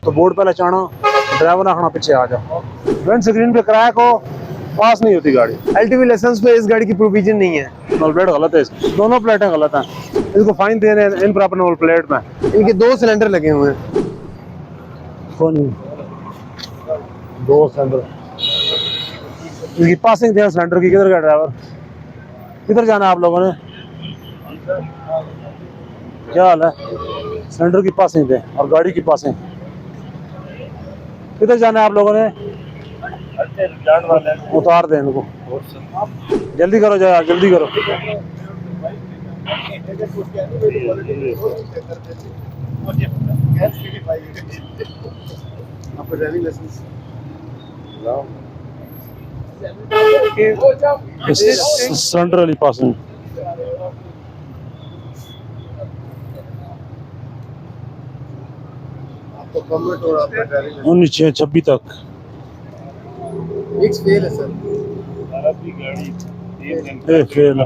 तो बोर्ड पे लचाना, ड्राइवर आखना पीछे आ जा। फ्रंट स्क्रीन पे क्रैक हो, पास नहीं होती गाड़ी। एलटीवी लाइसेंस पे इस गाड़ी की प्रोविजन नहीं है। नंबर प्लेट गलत है इसकी, दोनों प्लेटें गलत हैं। इसको फाइन दे रहे हैं इन प्रॉपर नंबर प्लेट में। इनके 2 सिलेंडर लगे हुए हैं। कौन 2 सिलेंडर? इसकी पासिंग थे सिलेंडर की। किधर गया ड्राइवर? किधर जाना है आप लोगों ने? क्या हाल है? सिलेंडर की पासिंग थे और गाड़ी की पासिंग। किधर जाना है आप लोगों ने? उतार दे इनको, जल्दी करो जरा, जल्दी करो। सिलेंडर वाली पासिंग उन्नीस 26 तक फेल है सर। फेल।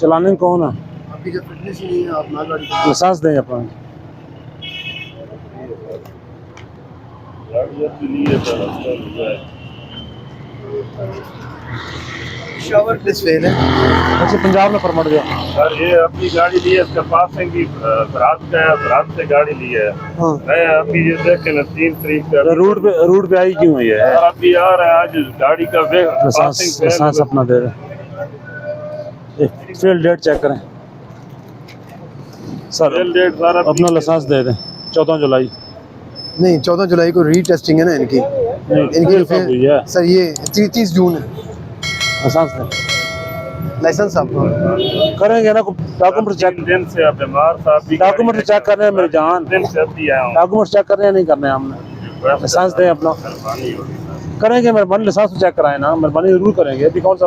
चलाने कौन है? आपकी जब फिटनेस ही नहीं है, आप ना गाड़ी लाइसेंस दें अपना। शावर प्लेस फेल है। अच्छा, पंजाब में परमिट गया सर। ये अपनी गाड़ी ली है, इसका पासिंग की रात का है, रात से गाड़ी ली है। हाँ। मैं अभी ये देखे ना 3 तारीख का रूट पे आई क्यों है ये? और अभी आ रहा है आज गाड़ी का लाइसेंस अपना दे रहे। फेल डेट चेक करें सर, अपना लाइसेंस दे दें। 14 जुलाई नहीं, 14 जुलाई को रीटेस्टिंग है ना इनकी। हुई है सर ये 30 जून है लाइसेंस दें। लाइसेंस आपको करेंगे ना, डॉक्यूमेंट चेक। दिन से आप बीमार साहब डॉक्यूमेंट चेक कर रहे हैं मेरी जान। दिन से अभी आया हूँ। डॉक्यूमेंट चेक कर रहे हैं, नहीं करने हमने। लाइसेंस दें अपना। करेंगे मेहरबानी, लाइसेंस चेक कराएं ना, मेहरबानी जरूर करेंगे। अभी कौन सा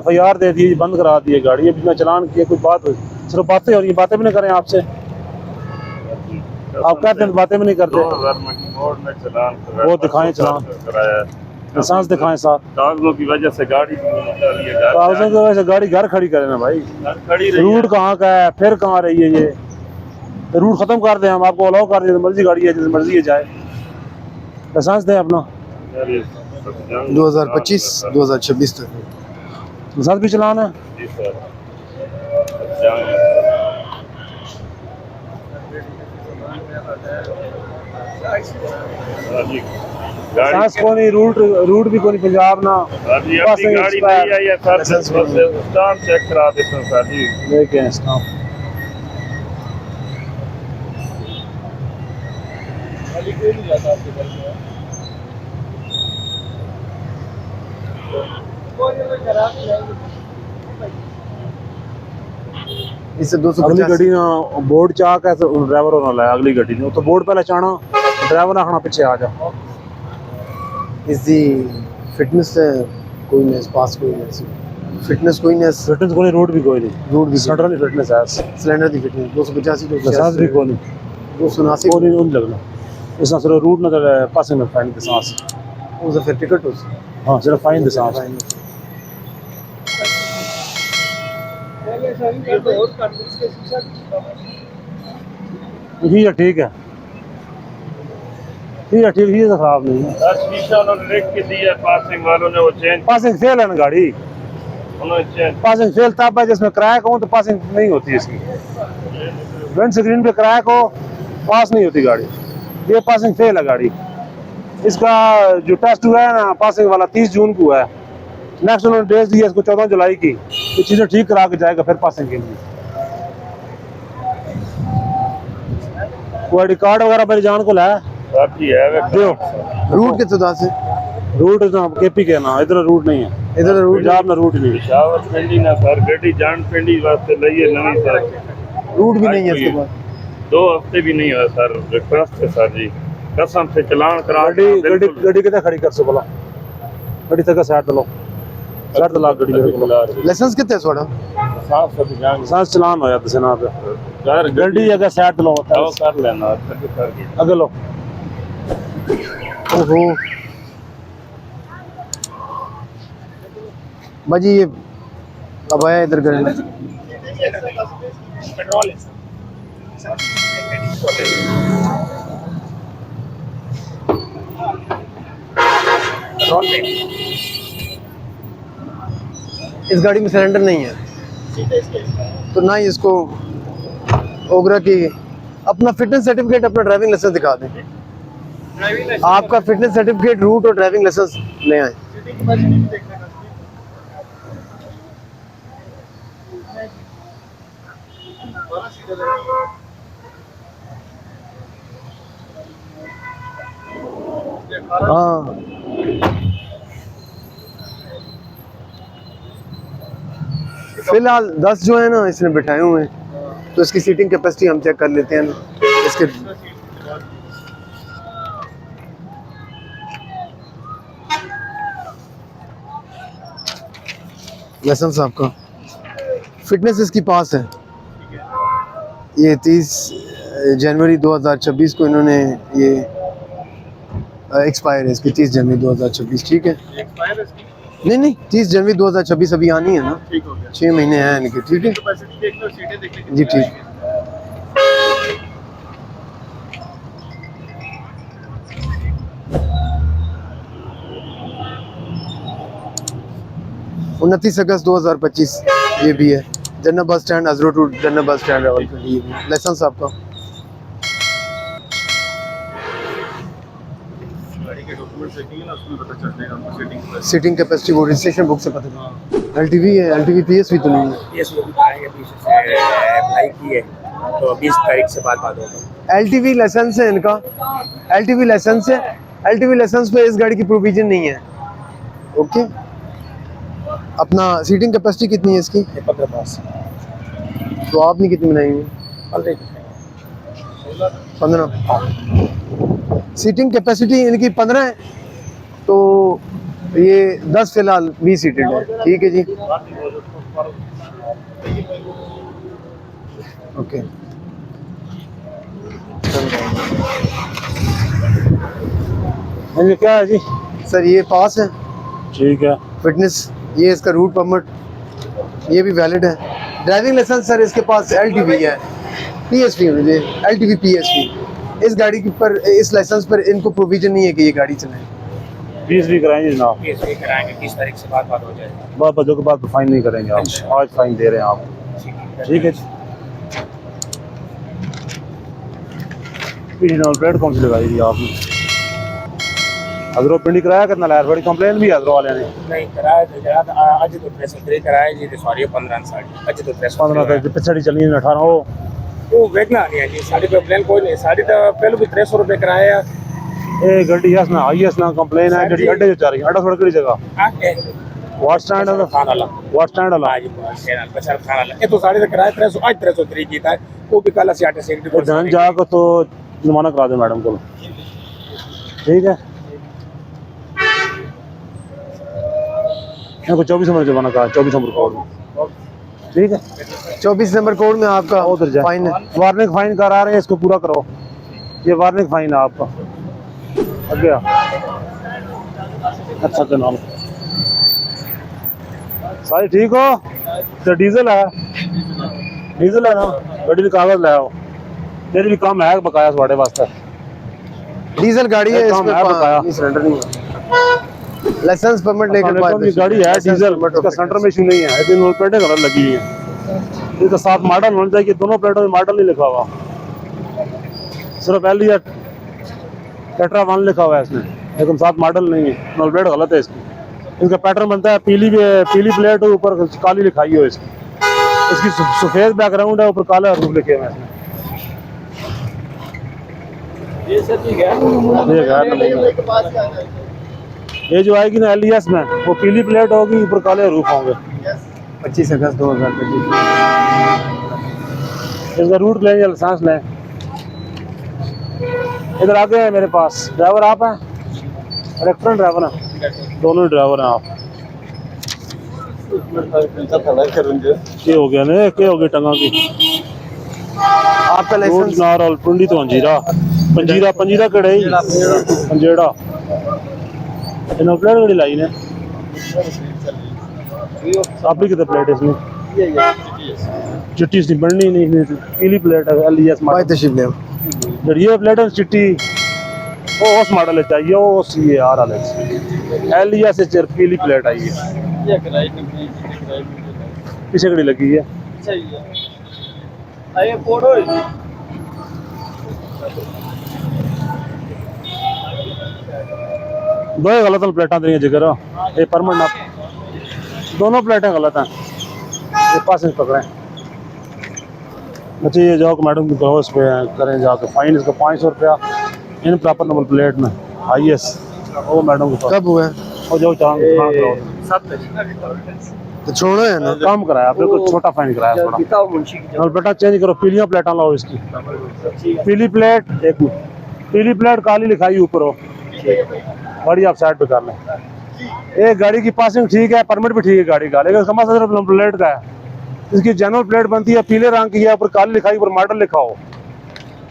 FIR दे दी, बंद करा दिए गाड़ी। अभी मैं चलान किया, कोई बात हुई? सिर्फ बातें हो रही, बातें भी नहीं करें आपसे। आप कहते हैं बातें भी नहीं करते। वो दिखाएं चलान, लाइसेंस दिखाएं साथ। कागजों की वजह से गाड़ी कागजों की वजह से गाड़ी घर खड़ी करें ना भाई। खड़ी रूट कहाँ का है, फिर कहाँ रही है ये? रूट खत्म कर दें हम, आपको अलाउ कर दें, मर्जी गाड़ी है, जैसे मर्जी है जाए। लाइसेंस दें अपना। 2025-2026 तक लाइसेंस भी चलाना है। लाइसेंस को नहीं, रूट भी कोई पंजाब ना। गाड़ी नहीं आई है सर, स्टाम्प चेक करा देता हूं सर जी। लेके आए स्टाम्प। इससे अगली 250 गड्डी ना बोर्ड चा के ड्राइवर होना लाया। अगली गड्डी ने तो बोर्ड पे लचाना, ड्राइवर आखना पीछे आ जा। इसकी फिटनेस है कोई नहीं, पास कोई नहीं, फिटनेस कोई नहीं, फिटनेस को नहीं, रूट भी कोई नहीं। रूट भी सिलेंडर नहीं फिटनेस है, सिलेंडर की फिटनेस 285 लाइसेंस भी कोई नहीं, 279 कोई नहीं लगना। इसना सिर्फ रूट ना चले, पासिंग में फाइन दे सांस। उसे फिर टिकट हो। हाँ, सिर्फ फाइन दे सांस। ठीक है, ठीक है, ठीक है, ठीक है, खराब नहीं है। शीशा उन्होंने लिख के दिया, पासिंग वालों ने वो चेंज, पासिंग फेल है ना गाड़ी। उन्होंने चेंज पासिंग फेल तब है जिसमें क्रैक हो, तो पासिंग नहीं होती इसकी। फ्रंट स्क्रीन पे क्रैक हो, पास नहीं होती गाड़ी। ये पासिंग फेल है गाड़ी। इसका जो टेस्ट हुआ है ना पासिंग वाला 30 जून को है। नेक्स्ट उन्होंने डेट दी है इसको 14 जुलाई की। ये चीज़ें ठीक करा के जाएगा फिर पासिंग के लिए। कोई कार्ड वगैरह मेरी जान को लाया है। रूट के तुदा से रूट KP के ना, इधर रूट नहीं है। इधर रूट पंजाब में रूट नहीं है। पिशावर पिंडी ना सर, गड्डी जान पिंडी वास्ते लइए नवी सर। रूट भी नहीं है इसके पास। 2 हफ्ते भी नहीं हुआ सर। रिक्वेस्ट है सर जी, कसम से चलान करा। गड्डी कितने खड़ी कर सो बोला? गड्डी तक साइड लो, साइड ला गड्डी मेरे को। लाइसेंस कितने है थोड़ा? साफ सब जान सांस चलान होया तुसे ना पे सर। गड्डी अगर साइड लो कर लेना सर। अगे लो। ओहो बाजी, ये अब आया इधर करने। पेट्रोल है पेट्रोल है। इस गाड़ी में सिलेंडर नहीं है तो ना ही इसको ओगरा की अपना फिटनेस सर्टिफिकेट, अपना ड्राइविंग लाइसेंस दिखा दें। आपका फिटनेस सर्टिफिकेट, रूट और ड्राइविंग लाइसेंस ले आए। हाँ, फिलहाल 10 जो है ना इसने बिठाए हुए हैं, तो इसकी सीटिंग कैपेसिटी हम चेक कर लेते हैं इसके। लाइसेंस आपका, फिटनेस इसकी पास है। ये 30 जनवरी 2026 को इन्होंने ये एक्सपायर है इसकी, 30 जनवरी 2026। ठीक है, नहीं 30 जनवरी 2026 अभी आनी है ना, 6 महीने हैं इनके। ठीक है जी, ठीक। 29 अगस्त 2025 ये भी है। General bus stand Hazro to general bus stand Rawalpindi. Licence आपका, सीटिंग कैपेसिटी वो रजिस्ट्रेशन बुक से पता चला। एलटीवी है, एलटीवी पीएसवी तो नहीं है। अप्लाई की है तो 20 तारीख से बाद होगा। एलटीवी लाइसेंस है इनका, एलटीवी लाइसेंस है। एलटीवी लाइसेंस पे इस गाड़ी की प्रोविजन नहीं है। ओके, अपना सीटिंग कैपेसिटी कितनी है इसकी? 15 पास। तो आपने कितनी बनाई हुई? 15। सीटिंग कैपेसिटी इनकी 15 है, तो ये 10 फिलहाल 20 सीटेड है। ठीक है जी, ओके। ये क्या है जी? सर ये पास है, ठीक है। फिटनेस, ये इसका रूट परमिट, ये भी वैलिड है। ड्राइविंग लाइसेंस सर इसके पास एलटीवी है, पीएसवी मुझे एलटीवी पीएसवी। इस गाड़ी के पर, इस लाइसेंस पर इनको प्रोविजन नहीं है कि ये गाड़ी चलाएं। 20 भी कराएंगे जनाब, 20 भी कराएंगे, 20 तारीख से बाद हो जाएगा। बात बजो के बाद तो फाइन नहीं करेंगे आप, आज फाइन दे रहे हैं आप। ठीक है, प्लेट कौन सी लगाई थी आपने? हजरो पिंडी कराया कितना लाया? बड़ी कंप्लेन भी हजरो वाले ने नहीं कराया आज तो 3 कराया जी, सॉरी 15 साड़ी आज तो 15 पिछड़ी चली 18 हो वो वेगना नहीं है जी। साड़ी पे प्लान कोई नहीं, साड़ी तो पहले भी 300 रुपए कराया। ए गड्डी यस ना आई यस ना कंप्लेन है जड़ी अड्डे जा रही अड्डा थोड़ी कड़ी जगह व्हाट स्टैंड है खान वाला, व्हाट स्टैंड वाला आज बचार खान वाला ये तो साड़ी का किराया 300 आज 303 की था। वो भी कल से 8 से तो धन जा को तो जुर्माना करा दे मैडम को। ठीक है, को 24 नंबर जुर्माना करा, 24 नंबर कोड में। ठीक है, 24 नंबर कोड में आपका उधर जाए फाइन है। वार्निंग फाइन करा रहे हैं, इसको पूरा करो। ये वार्निंग फाइन है आपका। आगे अच्छा जनाब, सारी ठीक हो? तो डीजल है, डीजल है ना गड्डी का कागज लाओ, तेरे भी काम है बकाया थोड़े वास्ते। डीजल गाड़ी है, काम है बकाया, सिलेंडर नहीं है। लाइसेंस परमिट लेकर गाड़ी है डीजल, इसका सेंटर में इशू नहीं है। तीनों प्लेटें गलत लगी हुई है, ये तो 7 मॉडल होना चाहिए, दोनों प्लेटों में मॉडल नहीं लिखा हुआ, सिर्फ एल या टेट्रा 1 लिखा हुआ है इसमें, लेकिन 7 मॉडल नहीं है। नंबर प्लेट गलत है इसकी। इसका पैटर्न बनता है पीली प्लेट ऊपर काली लिखाई हो इसकी, इसकी सफेद बैकग्राउंड है, ऊपर काला रूप लिखे हुए हैं इसमें। ये जो आएगी ना एलईएस में, वो पीली प्लेट होगी, ऊपर काले रूप होंगे। 25 अगस्त 2025। इसका रूट लें या लाइसेंस लें। इधर आगे है मेरे पास, ड्राइवर आप हैं? इलेक्ट्रॉन ड्राइवर हैं, दोनों ही ड्राइवर हैं आप। ये हो गया ना, क्या हो गया टंगा की आपका लाइसेंस नारल पुंडी तो अंजीरा पंजीरा पंजीरा कड़ाई पंजेड़ा इन प्लेट गड़ी लाई ने आपकी कितने प्लेट इसमें चिट्टी इसकी बननी नहीं पीली प्लेट है LES भाई मॉडल। तशरीफ ले आओ। जब ये प्लेट है चिट्टी वो उस मॉडल है चाहिए वो CAR वाले LES से पीली प्लेट आई है पीछे घड़ी लगी है। दो ही गलत प्लेटा दी जिगर ये परमानेंट आप दोनों प्लेटें गलत हैं ये पासिंग पकड़े अच्छा ये जाओ मैडम की उस पे करें जाके फाइन इसका 500 रुपया इन प्रॉपर नंबर प्लेट में IS वो मैडम को कब हुआ है? और जाओ चांद तो छोड़ो है ना। काम कराया आपने कुछ छोटा फाइन कराया थोड़ा नंबर प्लेटा चेंज करो पीलियां प्लेटा लाओ इसकी पीली प्लेट एक पीली प्लेट काली लिखाई ऊपर हो गाड़ी आप साइड पे कर लें। एक गाड़ी की पासिंग ठीक है परमिट भी ठीक है गाड़ी का लेकिन समझ सिर्फ नंबर प्लेट का है इसकी जनरल प्लेट बनती है पीले रंग की है ऊपर काली लिखाई ऊपर मॉडल लिखा हो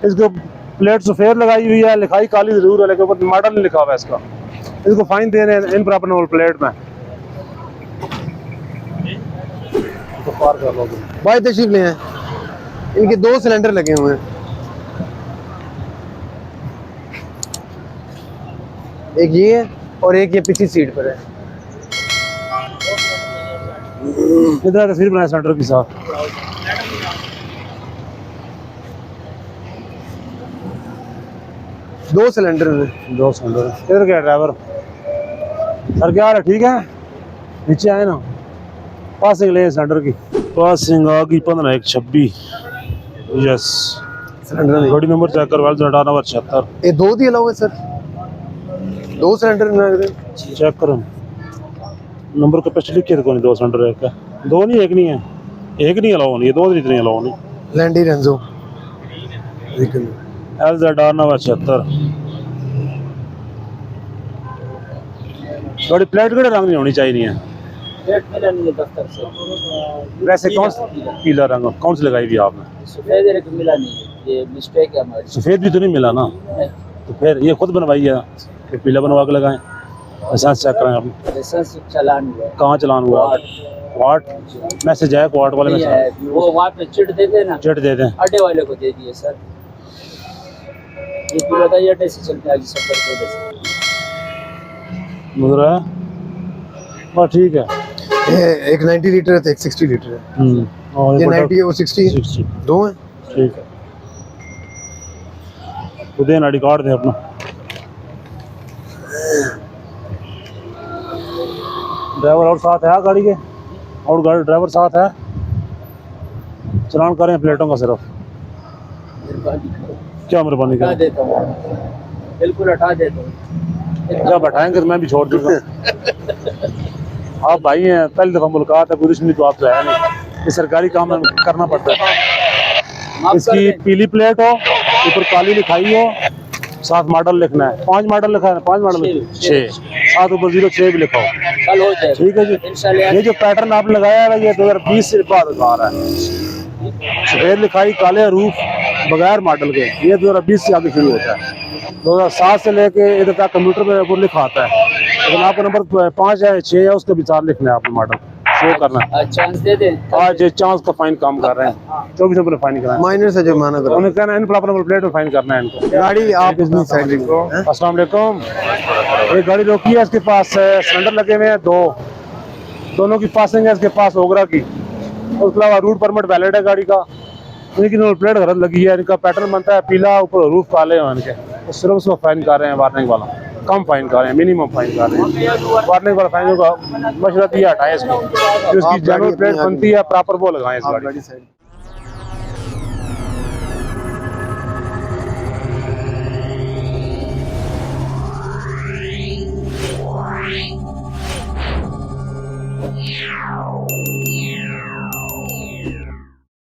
इसको प्लेट सफेद लगाई हुई है लिखाई काली जरूर है लेकिन ऊपर मॉडल नहीं लिखा हुआ है इसका इसको फाइन देने इन प्रॉपर नंबर प्लेट में तो पार कर लो भाई तशरीफ ले आए। इनके 2 सिलेंडर लगे हुए हैं एक ये है और एक ये पिछली सीट पर है। इधर तस्वीर बनाए सिलेंडर के साथ दो सिलेंडर हैं। 2 सिलेंडर इधर क्या ड्राइवर सर क्या हाल है ठीक है नीचे आए ना पासिंग ले सिलेंडर की पासिंग आ गई 15/1/26 यस सिलेंडर नहीं। गाड़ी नंबर चेक करवा 78 ये 2 दिए हुए सर 2 सिलेंडर लग रहे। चेक करो नंबर के पीछे लिखे थे कौन 2 सिलेंडर एक है 2 नहीं एक नहीं है एक नहीं अलाउ नहीं 2 इतनी अलाउ नहीं लैंडी रेंजो LZR 76 गाड़ी प्लेट के रंग नहीं होनी चाहिए वैसे कौन पीला रंग कौन सी लगाई हुई आपने सफेद मिला नहीं ये मिस्टेक है हमारी सफेद भी तो नहीं मिला ना तो फिर ये खुद बनवाई है फिर पीला बनवा के लगाएं लाइसेंस चेक करें आप लाइसेंस चालान हुआ कहाँ चलान हुआ क्वाट मैसेज आया क्वाट वाले में है वो वहाँ पे चिट देते ना चिट दे दें अड्डे वाले को दे दिए सर ये पूरा बताइए अड्डे से चलते आगे सफर को मुझे हाँ ठीक है ये एक 90 लीटर है तो एक 60 लीटर है। और ये 90 है वो 60 है 60 दो हैं। ठीक है तो दें आई डी कार्ड दें अपना ड्राइवर और साथ है गाड़ी के और गाड़ी ड्राइवर साथ है चलान करें प्लेटों का सिर्फ क्या मेहरबानी हटा करें देता हूँ बिल्कुल हटा देता हूँ जब हटाएंगे तो मैं भी छोड़ दूंगा आप भाई हैं पहली दफ़ा मुलाकात है कोई दुश्मनी तो आपसे है नहीं ये सरकारी काम में करना पड़ता है माफ कर इसकी दें। पीली प्लेट हो ऊपर काली लिखाई हो साथ मॉडल लिखना है 5 मॉडल लिखा है 5 मॉडल 6 साथ ऊपर 06 भी लिखा हो कल हो जाए ठीक है जी इंशाल्लाह ये जो पैटर्न आपने लगाया है ये 2020 से बाद आ रहा है सफेद लिखाई काले रूफ बगैर मॉडल के ये 2020 से आगे शुरू होता है 2007 से लेके इधर तक कंप्यूटर पे ऊपर लिखा आता है लेकिन आपका नंबर 5 है 6 है उसके विचार लिखना है आपने मॉडल शो करना है चांस दे दें आज चांस का फाइन काम कर रहे हैं 24 नंबर फाइन कराएं माइनर से जुर्माना करो। उन्हें कहना है इन प्रॉपर नंबर प्लेट में फाइन करना है इनको गाड़ी आप इतनी साइड अस्सलाम वालेकुम एक गाड़ी रोकी है इसके पास सिलेंडर लगे हुए हैं दोनों की पासिंग है इसके पास ओगरा की उसके अलावा रूट परमिट वैलिड है गाड़ी का इनकी नंबर प्लेट गलत लगी है इनका पैटर्न बनता है पीला ऊपर रूफ काले हैं इनके तो सिर्फ उसको फाइन कर रहे हैं वार्निंग वाला कम फाइन कर रहे हैं मिनिमम फाइन कर रहे हैं वार्निंग वाला फाइन होगा मशवरा दिया हटाएं इसको जो इसकी जनरल प्लेट बनती है प्रॉपर वो लगाएं इस गाड़ी साइड